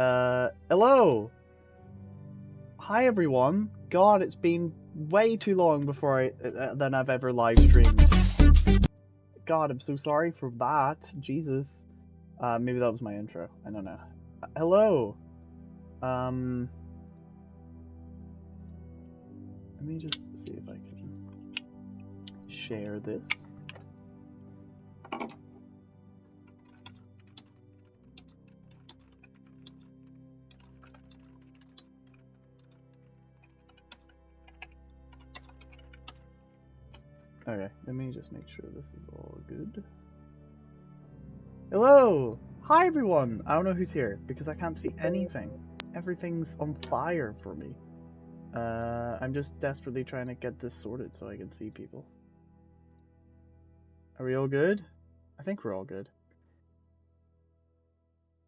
Hello! Hi everyone! God, it's been way too long than I've ever live streamed. God, I'm so sorry for that. Jesus. Maybe that was my intro. I don't know. Hello! Let me just see if I can share this. Okay, let me just make sure this is all good. Hello! Hi everyone! I don't know who's here because I can't see anything. Everything's on fire for me. I'm just desperately trying to get this sorted so I can see people. Are we all good? I think we're all good.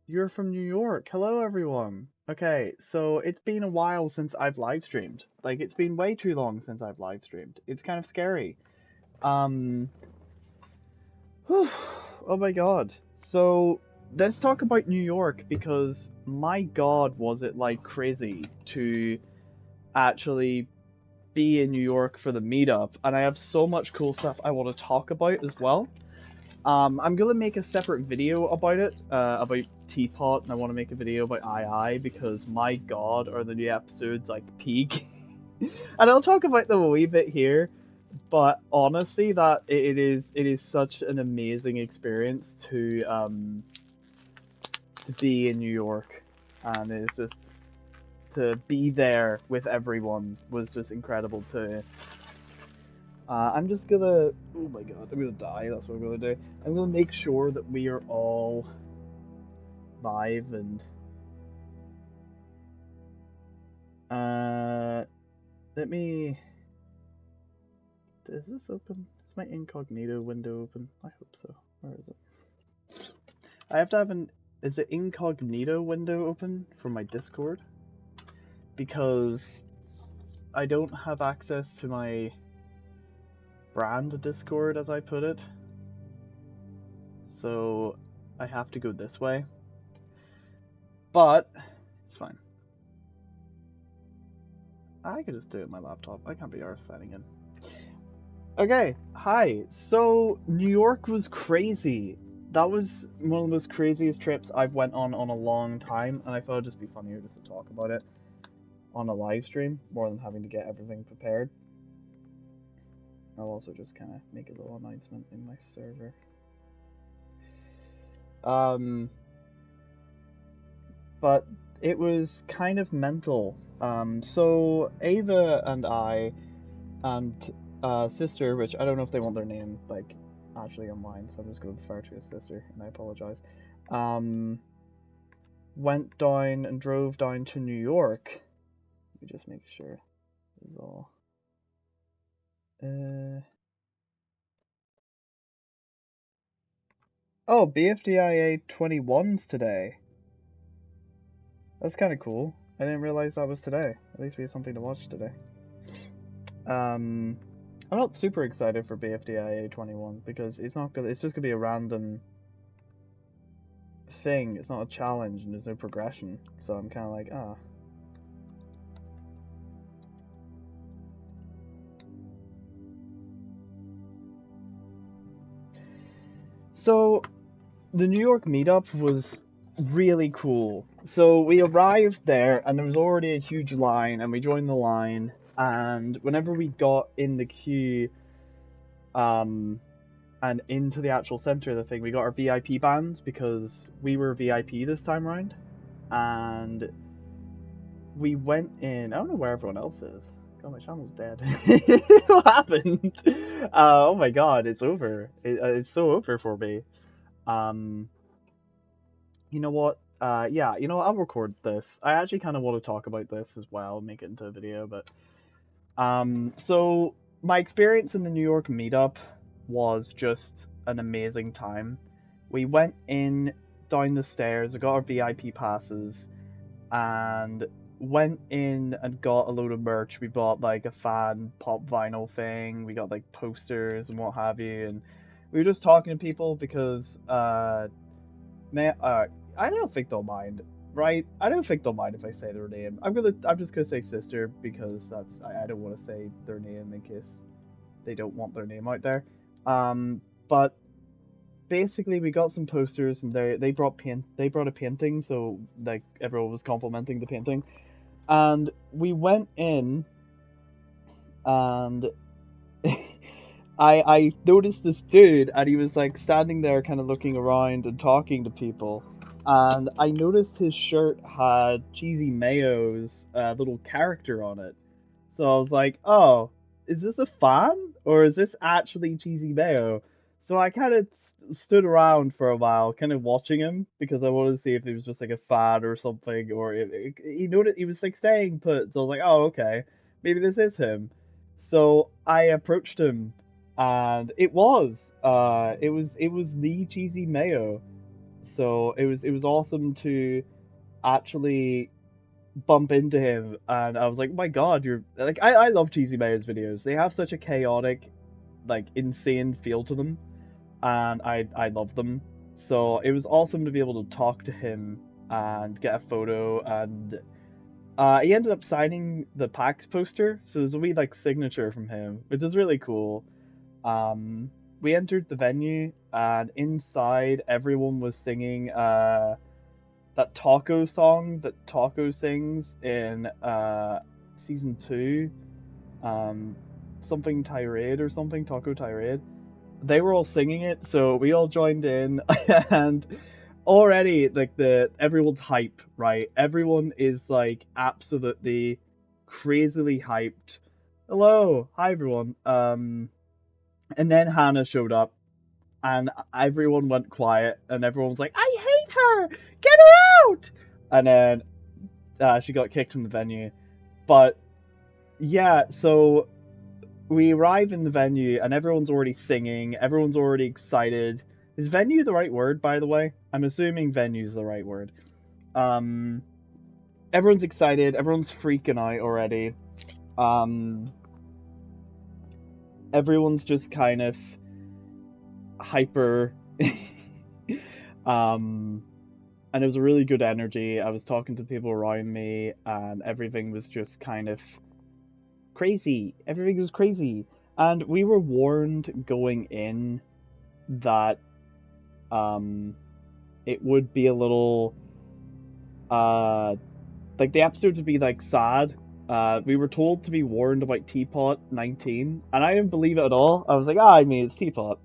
You're from New York. Hello everyone. Okay, so it's been a while since I've live streamed. Like, it's been way too long since I've live streamed. It's kind of scary. Oh my god. So, let's talk about New York because my god was it like crazy to actually be in New York for the meetup, and I have so much cool stuff I want to talk about as well. I'm gonna make a separate video about it, about Teapot, and I want to make a video about II because my god, are the new episodes like peak. And I'll talk about them a wee bit here, but honestly, that it is such an amazing experience to be in New York, and it's just to be there with everyone was just incredible too. I'm just gonna, oh my god, I'm gonna die, that's what I'm gonna do. I'm gonna make sure that we are all live and, let me, is this open? Is my incognito window open? I hope so. Where is it? I have to have is the incognito window open for my Discord? Because I don't have access to my brand Discord, as I put it. So I have to go this way. But it's fine. I could just do it on my laptop. I can't be arsed signing in. Okay, hi. So New York was crazy. That was one of the most craziest trips I've went on a long time, and I thought it'd just be funnier just to talk about it on a live stream more than having to get everything prepared. I'll also just kind of make a little announcement in my server. But it was kind of mental. So Ava and I and sister, which I don't know if they want their name like actually online, so I'm just going to refer to as sister, and I apologize. Went down and drove down to New York. Let me just make sure this is all. Oh, BFDIA 21's today. That's kind of cool. I didn't realize that was today. At least we have something to watch today. I'm not super excited for BFDIA 21 because it's just gonna be a random thing. It's not a challenge and there's no progression. So I'm kind of like, ah. So the New York meetup was really cool. So we arrived there and there was already a huge line, and we joined the line, and whenever we got in the queue and into the actual center of the thing, we got our VIP bands because we were VIP this time around, and we went in. I don't know where everyone else is. God, my channel's dead. What happened? Oh my god, it's over. It's so over for me. You know what? Yeah, you know what? I'll record this. I actually kind of want to talk about this as well, make it into a video, but so my experience in the New York meetup was just an amazing time. We went in down the stairs, I got our VIP passes, and went in and got a load of merch. We bought like a fan pop vinyl thing, we got like posters and what have you, and we were just talking to people because I don't think they'll mind. right? I don't think they'll mind if I say their name. I'm just gonna say sister because I don't want to say their name in case they don't want their name out there. But basically we got some posters and they brought a painting, so like everyone was complimenting the painting, and we went in and I noticed this dude, and he was like standing there, kind of looking around and talking to people. And I noticed his shirt had Cheesy Mayo's little character on it. So I was like, "Oh, is this a fan or is this actually Cheesy Mayo?" So I kind of stood around for a while, kind of watching him because I wanted to see if he was just like a fan or something, or he noticed he was like staying put. So I was like, "Oh, okay, maybe this is him." So I approached him, and it was the Cheesy Mayo. So it was awesome to actually bump into him, and I was like, oh my god, you're like, I love Cheesy Mayo's videos. They have such a chaotic, like insane feel to them, and I love them. So it was awesome to be able to talk to him and get a photo, and he ended up signing the PAX poster, so there's a wee like signature from him, which is really cool. Um, we entered the venue, and inside everyone was singing that Taco song that Taco sings in season 2, um, something Tirade or something, Taco Tirade. They were all singing it, so we all joined in, and already like the everyone's hype, right? Everyone is like absolutely crazily hyped. Hello, hi everyone. And then Hannah showed up, and everyone went quiet, and everyone was like, "I hate her! Get her out!" And then she got kicked from the venue. But yeah, so we arrive in the venue, and everyone's already singing, everyone's already excited. Is venue the right word, by the way? I'm assuming venue's the right word. Um, everyone's excited, everyone's freaking out already. Um, everyone's just kind of hyper. um, and it was a really good energy. I was talking to people around me, and everything was just kind of crazy. Everything was crazy. And we were warned going in that um it would be a little like the episodes would be like sad. We were told to be warned about Teapot 19, and I didn't believe it at all. I was like, I mean, it's Teapot.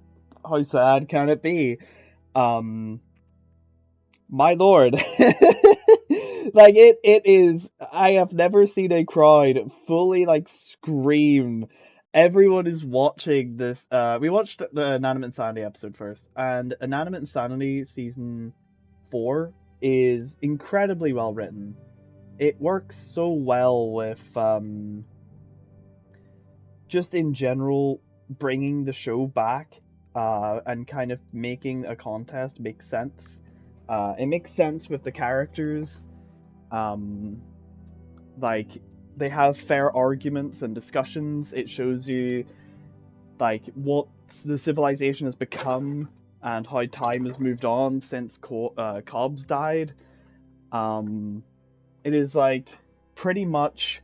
How sad can it be? Um, my lord. Like it is. I have never seen a crowd fully like scream. Everyone is watching this. We watched the Inanimate Insanity episode first, and Inanimate Insanity season 4 is incredibly well written. It works so well with just in general bringing the show back, and kind of making a contest make sense. It makes sense with the characters. Um, like they have fair arguments and discussions. It shows you like what the civilization has become and how time has moved on since Cobbs died. Um, it is like pretty much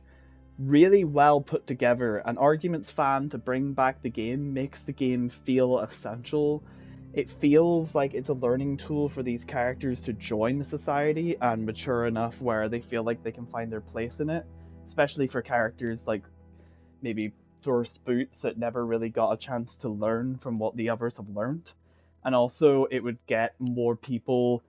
really well put together. An arguments fan to bring back the game makes the game feel essential. It feels like it's a learning tool for these characters to join the society and mature enough where they feel like they can find their place in it, especially for characters like maybe First Boots that never really got a chance to learn from what the others have learned. And also, it would get more people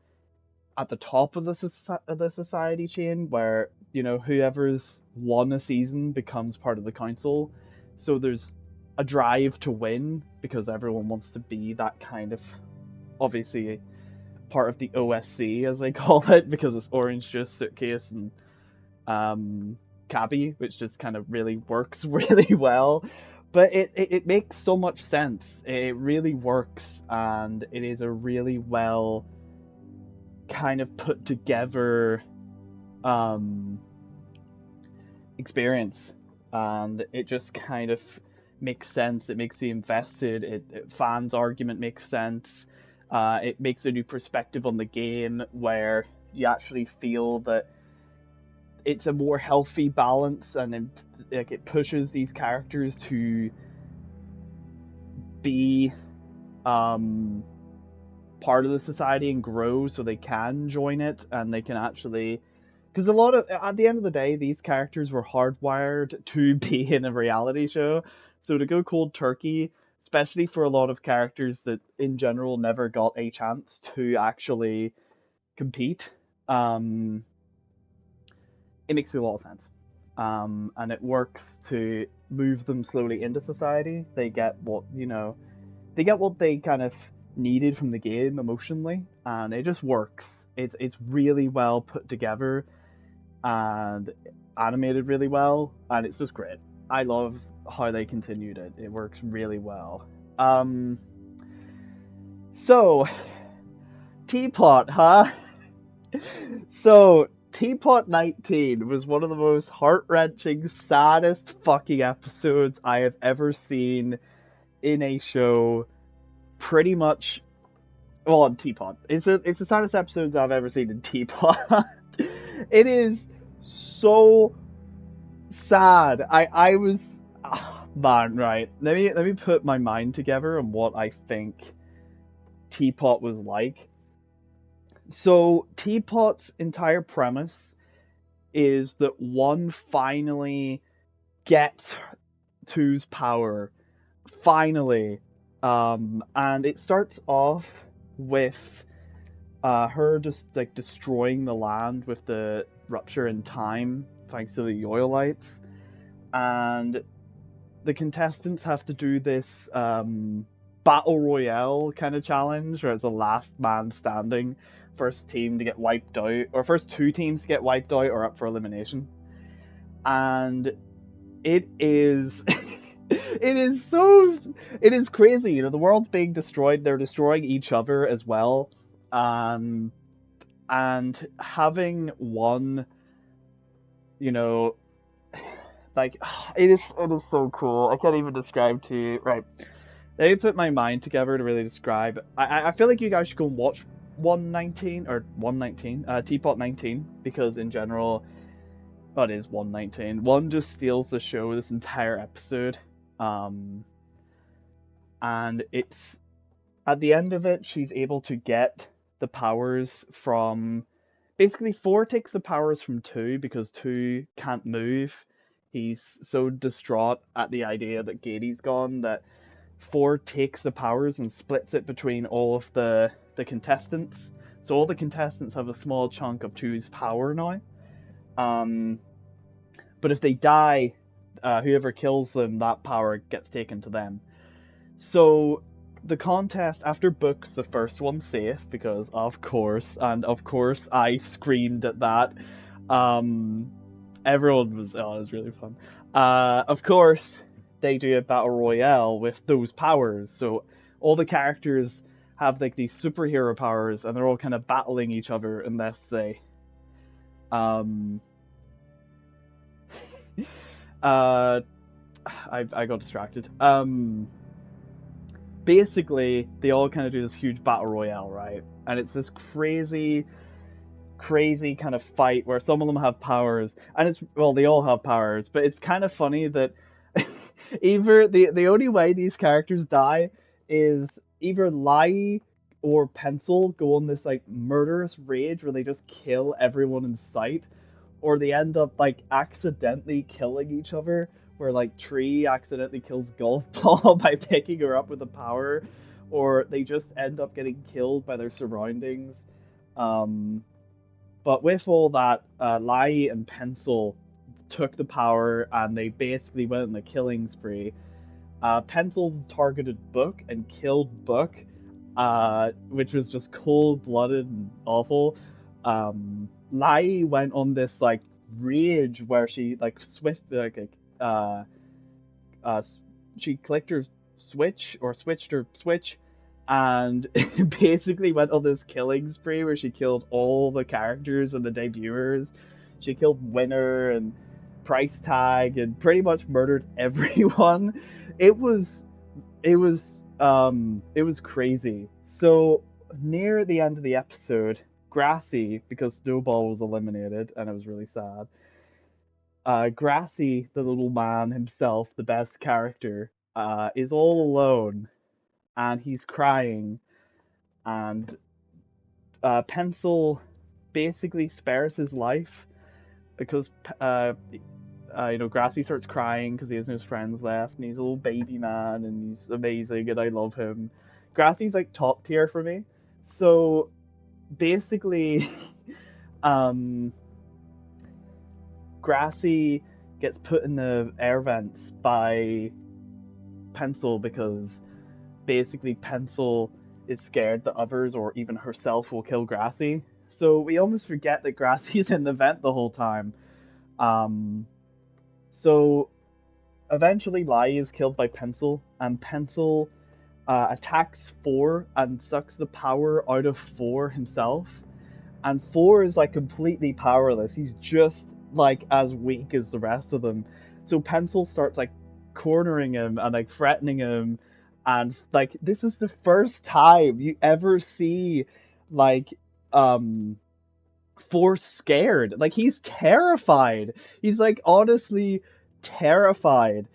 at the top of the society chain, where whoever's won a season becomes part of the council. So there's a drive to win because everyone wants to be that kind of, obviously, part of the OSC as they call it, because it's Orange Juice, Suitcase, and Cabby, which just kind of really works really well. But it makes so much sense. It really works, and it is a really well kind of put together um experience, and it just kind of makes sense. It makes you invested. Fans argument makes sense. It makes a new perspective on the game where you actually feel that it's a more healthy balance, and like it pushes these characters to be part of the society and grow, so they can join it and they can actually, because a lot of, at the end of the day, these characters were hardwired to be in a reality show, so to go cold turkey, especially for a lot of characters that in general never got a chance to actually compete, um it makes a lot of sense. And it works to move them slowly into society. They get what, they get what they kind of needed from the game emotionally, and it just works. It's really well put together and animated really well, and it's just great. I love how they continued it. It works really well. So Teapot, huh? So Teapot 19 was one of the most heart-wrenching, saddest fucking episodes I have ever seen in a show. Pretty much, well, on Teapot. It's the saddest episodes I've ever seen in Teapot. It is so sad. I was, man, right. Let me put my mind together on what I think Teapot was like. So Teapot's entire premise is that one finally gets Two's power. Finally. And it starts off with her just like destroying the land with the rupture in time thanks to the Yoyolites. And the contestants have to do this battle royale kind of challenge where it's a last man standing, first team to get wiped out, or first two teams to get wiped out or up for elimination. And it is it is crazy. The world's being destroyed, they're destroying each other as well. And having one, like, it is so cool. I can't even describe to you. Right, let me put my mind together to really describe. I feel like you guys should go and watch 119 or 119 Teapot 19, because in general, that is 119. One just steals the show this entire episode. And it's at the end of it, she's able to get the powers from, basically 4 takes the powers from 2 because 2 can't move. He's so distraught at the idea that Gady's gone that 4 takes the powers and splits it between all of the contestants. So all the contestants have a small chunk of 2's power now. But if they die, whoever kills them, that power gets taken to them. So the contest, after Book's the first one safe, because of course I screamed at that. Everyone was, oh, it was really fun. Of course, they do a battle royale with those powers. So all the characters have like these superhero powers, and they're all kind of battling each other unless they, I got distracted. Basically, they all kind of do this huge battle royale, right? And it's this crazy kind of fight where some of them have powers, and it's, well, they all have powers, but it's kind of funny that either the only way these characters die is either Lai or Pencil go on this like murderous rage where they just kill everyone in sight, or they end up like accidentally killing each other, where like Tree accidentally kills Golf Ball by picking her up with a power, or they just end up getting killed by their surroundings. But with all that, Lai and Pencil took the power and they basically went on a killing spree. Pencil targeted Book and killed Book, which was just cold-blooded and awful. Lai went on this like rage where she like she clicked her switch or switched her switch, and basically went on this killing spree where she killed all the characters and the debuters. She killed Winner and Price Tag and pretty much murdered everyone. It was crazy. So near the end of the episode, Grassy, because Snowball was eliminated, and it was really sad. Grassy, the little man himself, the best character, is all alone, and he's crying, and Pencil basically spares his life because Grassy starts crying because he has no friends left, and he's a little baby man, and he's amazing, and I love him. Grassy's like top tier for me. So basically, um, Grassy gets put in the air vents by Pencil because basically Pencil is scared that others or even herself will kill Grassy. So we almost forget that Grassy's in the vent the whole time. Um, so eventually Lai is killed by Pencil, and Pencil attacks Four and sucks the power out of Four himself. And Four is like completely powerless. He's just like as weak as the rest of them. So Pencil starts like cornering him and like threatening him, and like this is the first time you ever see like um Four scared. Like he's terrified. He's like honestly terrified.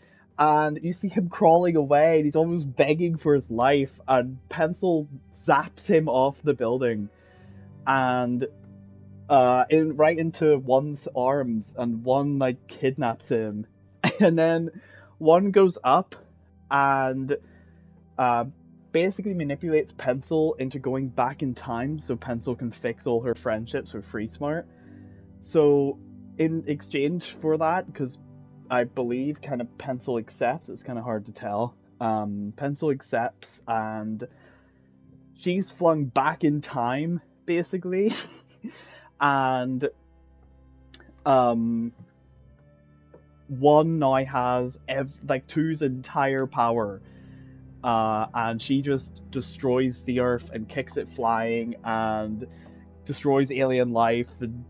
And you see him crawling away, and he's almost begging for his life, and Pencil zaps him off the building and right into one's arms, and one like kidnaps him. And then one goes up and uh, basically manipulates Pencil into going back in time so Pencil can fix all her friendships with Free Smart. So in exchange for that, because I believe kind of Pencil accepts, it's kind of hard to tell. Pencil accepts, and she's flung back in time basically. And um one now has like two's entire power, and she just destroys the earth and kicks it flying and destroys alien life and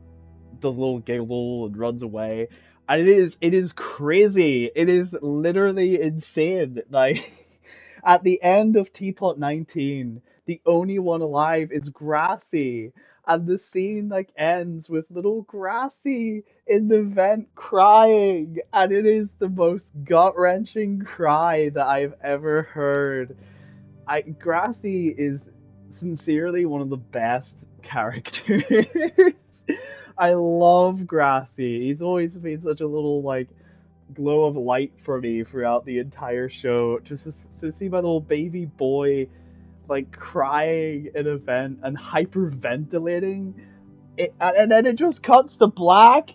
does a little giggle and runs away. And it is crazy. It is literally insane. Like at the end of Teapot 19, the only one alive is Grassy. And the scene like ends with little Grassy in the vent crying, and it is the most gut-wrenching cry that I've ever heard. Grassy is sincerely one of the best characters. I love Grassy. He's always been such a little like glow of light for me throughout the entire show. Just to see my little baby boy like crying in a vent and hyperventilating, and then it just cuts to black.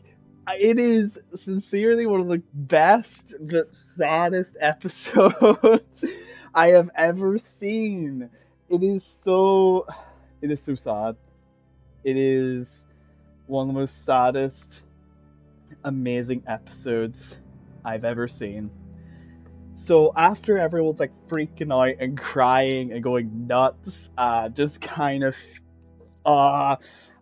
It is sincerely one of the best but saddest episodes I have ever seen. It is so, it is so sad. It is one of the most saddest, amazing episodes I've ever seen. So after everyone's like freaking out and crying and going nuts, just kind of uh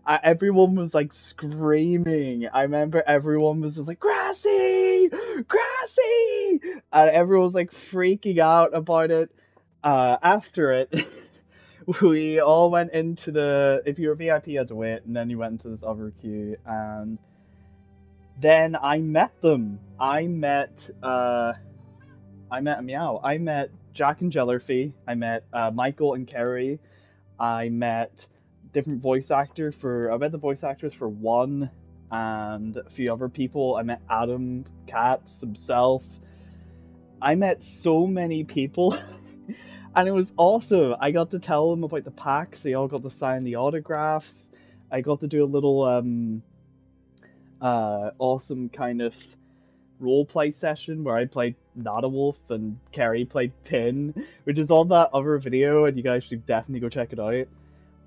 everyone was like screaming. I remember everyone was just like Grassy, Grassy, and everyone was like freaking out about it. After it, we all went into the. If you were VIP, you had to wait, and then you went into this other queue, and then I met them. I met Meow. I met Jack and Jellerfee. I met Michael and Kerry. I met different voice actor for. I met the voice actors for one and a few other people. I met Adam Katz himself. I met so many people, and it was awesome. I got to tell them about the packs. They all got to sign the autographs. I got to do a little awesome kind of roleplay session where I played Wolf and Kerry played Pin, which is on that other video, and you guys should definitely go check it out.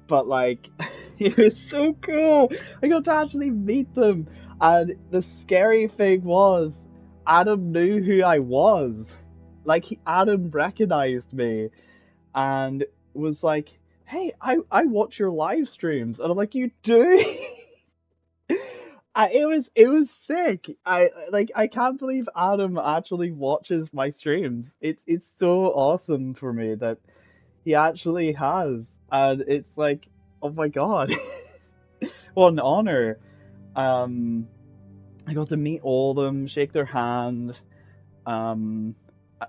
But like, it was so cool. I got to actually meet them, and the scary thing was, Adam knew who I was. Like, Adam recognized me, and was like, "Hey, I watch your live streams," and I'm like, "You do?" It was sick. I can't believe Adam actually watches my streams. It's so awesome for me that he actually has, and it's like, oh my god. what an honor. Um, I got to meet all of them, shake their hand. Um,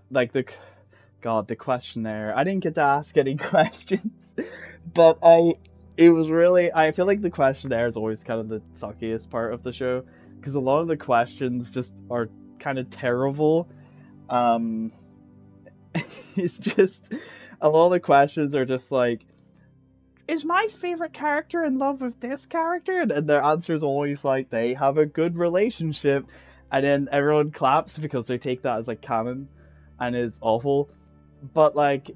like God, the questionnaire. I didn't get to ask any questions, but it was really, I feel like the questionnaire is always kind of the suckiest part of the show, because a lot of the questions just are kind of terrible. Um, it's just, a lot of the questions are just like, is my favorite character in love with this character? And their answer is always like, they have a good relationship. And then everyone claps because they take that as like canon and is awful. But like,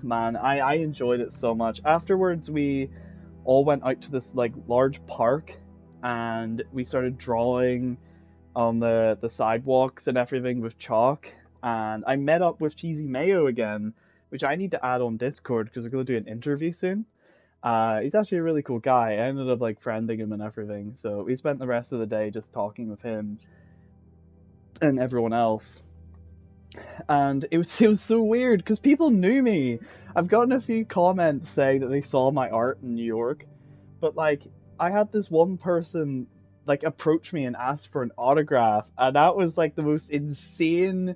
man, I enjoyed it so much. Afterwards, we all went out to this like large park and we started drawing on the sidewalks and everything with chalk. And I met up with Cheesy Mayo again, which I need to add on Discord because we're gonna do an interview soon. He's actually a really cool guy. I ended up like friending him and everything. So we spent the rest of the day just talking with him and everyone else. And it was so weird because people knew me. I've gotten a few comments saying that they saw my art in New York, but like I had this one person like approach me and ask for an autograph, and that was like the most insane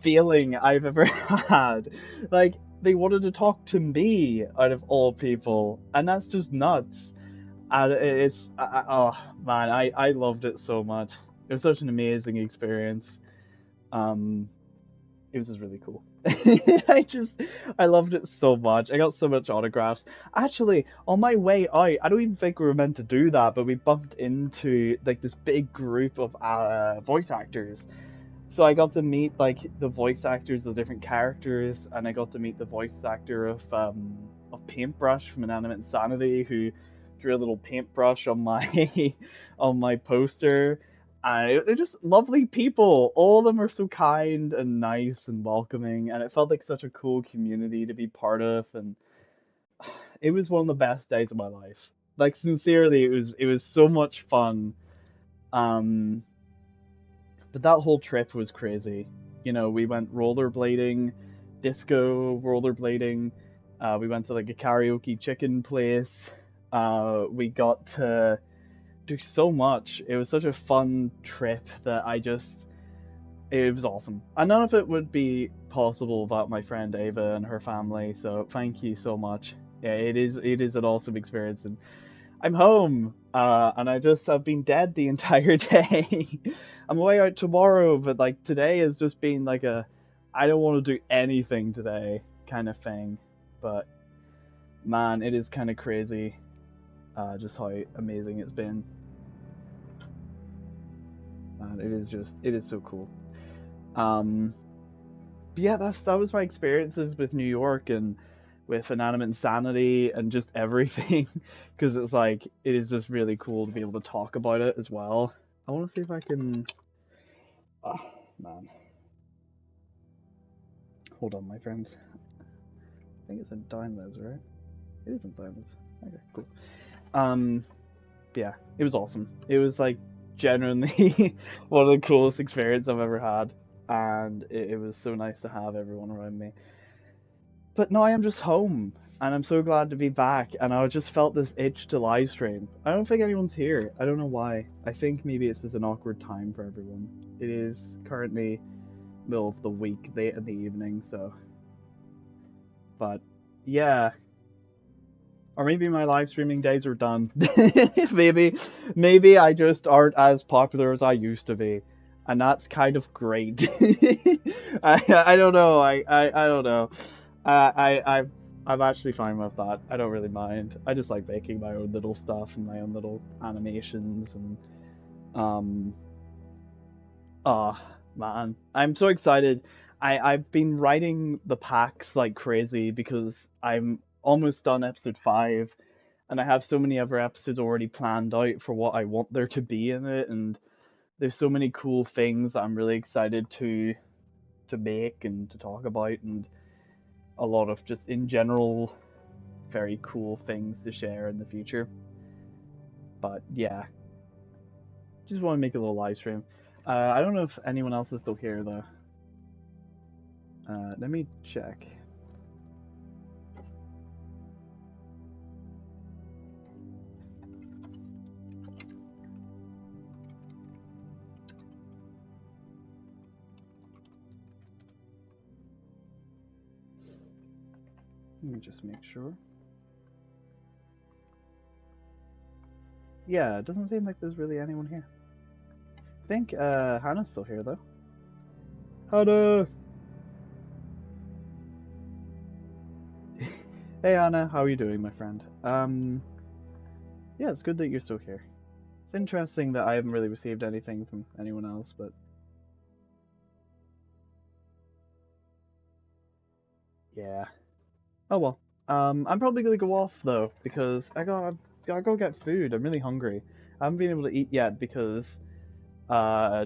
feeling I've ever had. Like they wanted to talk to me out of all people, and that's just nuts. And oh man, I loved it so much. It was such an amazing experience. Um, it was just really cool. I loved it so much. I got so much autographs. Actually, on my way out, I don't even think we were meant to do that, but we bumped into like this big group of voice actors. So I got to meet like the voice actors of different characters, and I got to meet the voice actor of Paintbrush from Inanimate Insanity, who drew a little paintbrush on my on my poster. And they're just lovely people. All of them are so kind and nice and welcoming, and it felt like such a cool community to be part of. And it was one of the best days of my life. Like sincerely, it was so much fun. Um, but that whole trip was crazy. You know, we went rollerblading, disco rollerblading. We went to like a karaoke chicken place. We got to do so much. It was such a fun trip that it was awesome. And none of it would be possible without my friend Ava and her family. So thank you so much. Yeah, it is an awesome experience, and I'm home, and I've been dead the entire day. I'm away out tomorrow, but like today has just been like I don't want to do anything today kind of thing. But man, it is kind of crazy, just how amazing it's been. And it is so cool. Um, but yeah, that was my experiences with New York and with Inanimate Insanity and just everything, because it's like it is just really cool to be able to talk about it as well. I want to see if I can. Oh man, hold on, my friends. I think it's in downloads, right? It is in downloads. Okay, cool. Um, yeah, it was awesome. It was like genuinely one of the coolest experiences I've ever had, and it was so nice to have everyone around me. But now I'm just home, and I'm so glad to be back, and I just felt this itch to live stream. I don't think anyone's here. I don't know why. I think maybe it's just an awkward time for everyone. It is currently middle of the week, late in the evening, so. But yeah, or maybe my live streaming days are done. maybe I just aren't as popular as I used to be, and that's kind of great. I don't know. I don't know. I'm actually fine with that. I don't really mind. I just like making my own little stuff and my own little animations and um oh man, I'm so excited. I've been writing the packs like crazy because I'm almost done episode 5 and I have so many other episodes already planned out for what I want there to be in it, and there's so many cool things that I'm really excited to make and to talk about, and a lot of just in general very cool things to share in the future. But yeah, just want to make a little live stream. I don't know if anyone else is still here though. Let me check. Let me just make sure. Yeah, it doesn't seem like there's really anyone here. I think Hannah's still here though. Hannah! Hey Anna, how are you doing, my friend? Yeah, it's good that you're still here. It's interesting that I haven't really received anything from anyone else, but yeah. Oh well. I'm probably gonna go off though because I gotta go get food. I'm really hungry. I haven't been able to eat yet because uh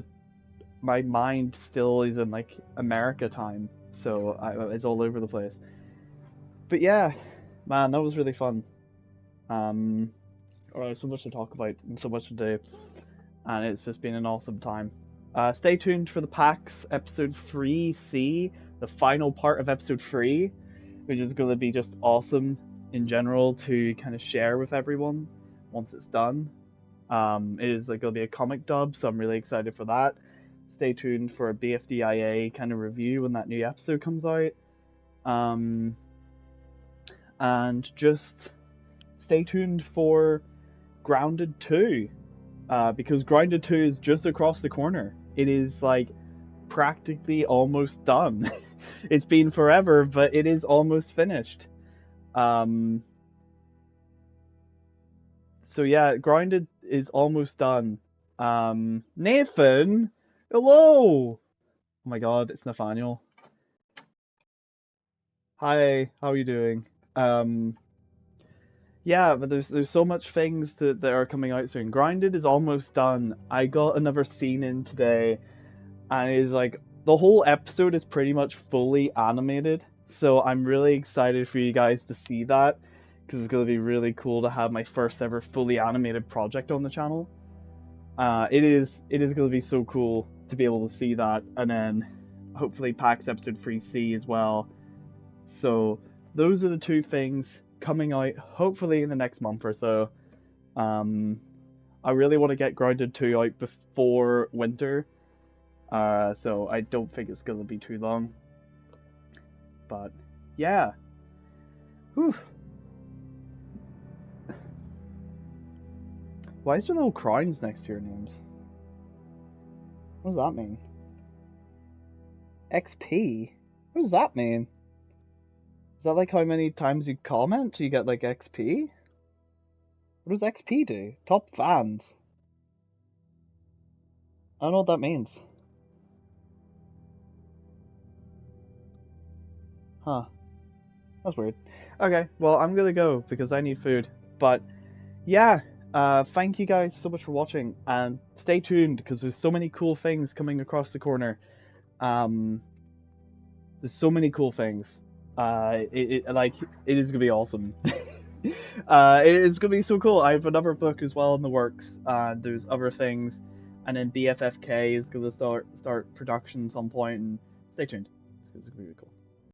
my mind still is in like America time, so it's all over the place. But yeah, man, that was really fun. Um, so much to talk about and so much to do, and it's just been an awesome time. Stay tuned for the PAX episode 3C, the final part of episode 3, which is going to be just awesome in general to kind of share with everyone once it's done. It is like going to be a comic dub, so I'm really excited for that. Stay tuned for a BFDIA kind of review when that new episode comes out. And just stay tuned for Grounded 2, because Grounded 2 is just across the corner. It is like practically almost done. It's been forever, but it is almost finished. So yeah, Grounded is almost done. Nathan, hello. Oh my God, it's Nathaniel. Hi, how are you doing? Yeah, but there's so much things that are coming out soon. Grounded is almost done. I got another scene in today, and it is like the whole episode is pretty much fully animated. So I'm really excited for you guys to see that because it's gonna be really cool to have my first ever fully animated project on the channel. It is gonna be so cool to be able to see that, and then hopefully PAX episode 3C as well. So those are the two things coming out hopefully in the next month or so. I really want to get Grounded 2 out before winter, so I don't think it's going to be too long. But yeah. Whew. Why is there no crowns next to your names? What does that mean? XP? What does that mean? Is that like how many times you comment you get like XP? What does XP do? Top fans. I don't know what that means. Huh. That's weird. Okay, well, I'm gonna go because I need food. But yeah, thank you guys so much for watching, and stay tuned because there's so many cool things coming across the corner. There's so many cool things. It is gonna be awesome. It is gonna be so cool. I have another book as well in the works, and there's other things, and then BFFK is gonna start production some point. And stay tuned. It's gonna be really cool.